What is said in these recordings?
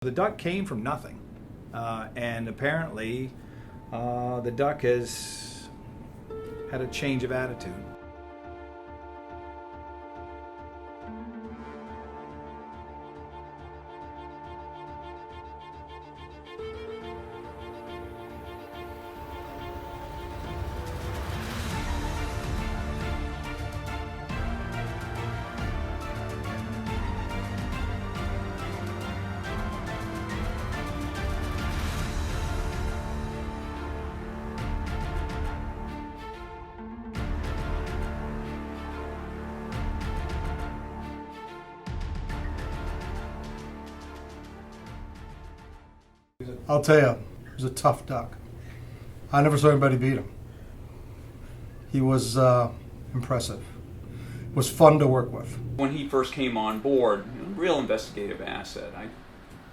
The duck came from nothing, and apparently the duck has had a change of attitude. I'll tell you, he was a tough duck. I never saw anybody beat him. He was impressive. It was fun to work with. When he first came on board, real investigative asset. I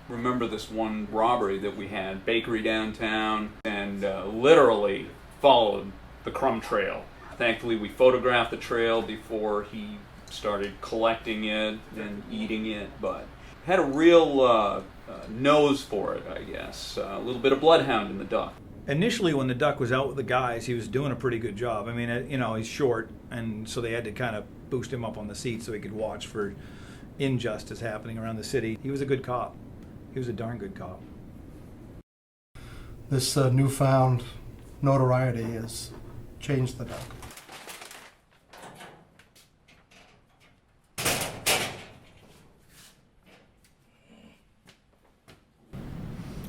remember this one robbery that we had, bakery downtown, and literally followed the crumb trail. Thankfully, we photographed the trail before he started collecting it and eating it, but had a real nose for it, I guess. A little bit of bloodhound in the duck. Initially, when the duck was out with the guys, he was doing a pretty good job. I mean, he's short, and so they had to kind of boost him up on the seat so he could watch for injustice happening around the city. He was a good cop. He was a darn good cop. This newfound notoriety has changed the duck.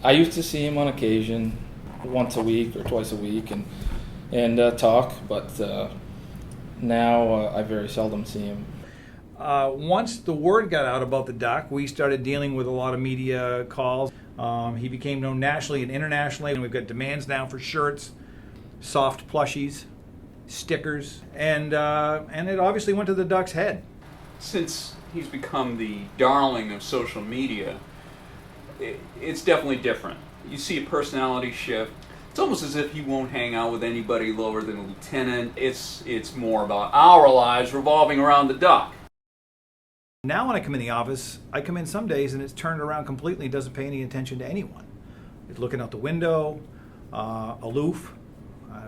I used to see him on occasion, once a week or twice a week, and talk, but now I very seldom see him. Once the word got out about the duck, we started dealing with a lot of media calls. He became known nationally and internationally, and we've got demands now for shirts, soft plushies, stickers, and it obviously went to the duck's head. Since he's become the darling of social media, it's definitely different. You see a personality shift. It's almost as if he won't hang out with anybody lower than a lieutenant. It's more about our lives revolving around the duck. Now when I come in the office, I come in some days and it's turned around completely and doesn't pay any attention to anyone. It's looking out the window, aloof,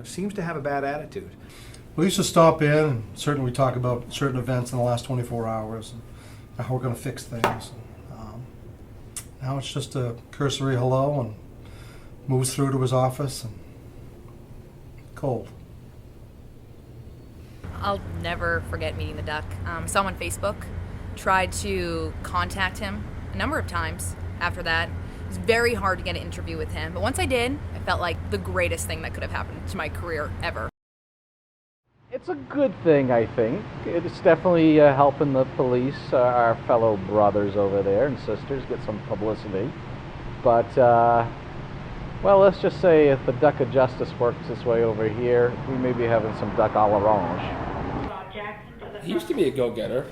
seems to have a bad attitude. We used to stop in, and certainly we talk about certain events in the last 24 hours and how we're going to fix things. Now it's just a cursory hello and moves through to his office and cold. I'll never forget meeting the duck. Saw him on Facebook, tried to contact him a number of times after that. It was very hard to get an interview with him, but once I did, I felt like the greatest thing that could have happened to my career ever. It's a good thing, I think. It's definitely helping the police, our fellow brothers over there and sisters, get some publicity. But, well, let's just say if the duck of justice works this way over here, we may be having some duck à l'orange. He used to be a go-getter.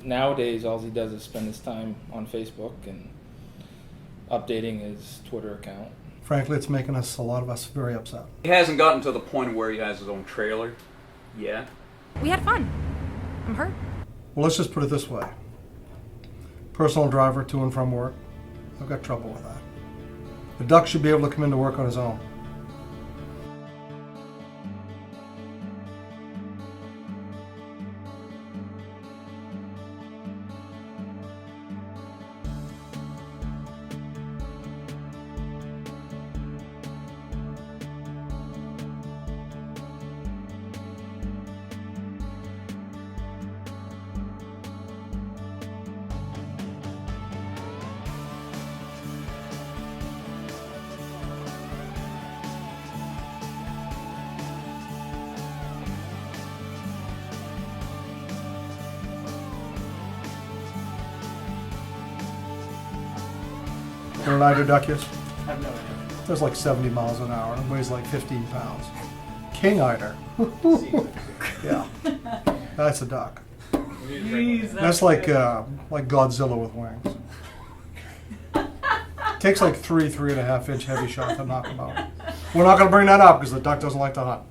Nowadays, all he does is spend his time on Facebook and updating his Twitter account. Frankly, it's making a lot of us very upset. He hasn't gotten to the point where he has his own trailer yet. We had fun. I'm hurt. Well, let's just put it this way. Personal driver to and from work, I've got trouble with that. The duck should be able to come into work on his own. You know what an eider duck is? I have no idea. There's like 70 miles an hour and weighs like 15 pounds. King eider. Yeah, that's a duck. That's like Godzilla with wings. Takes like 3.5 inch heavy shot to knock him out. We're not going to bring that up because the duck doesn't like to hunt.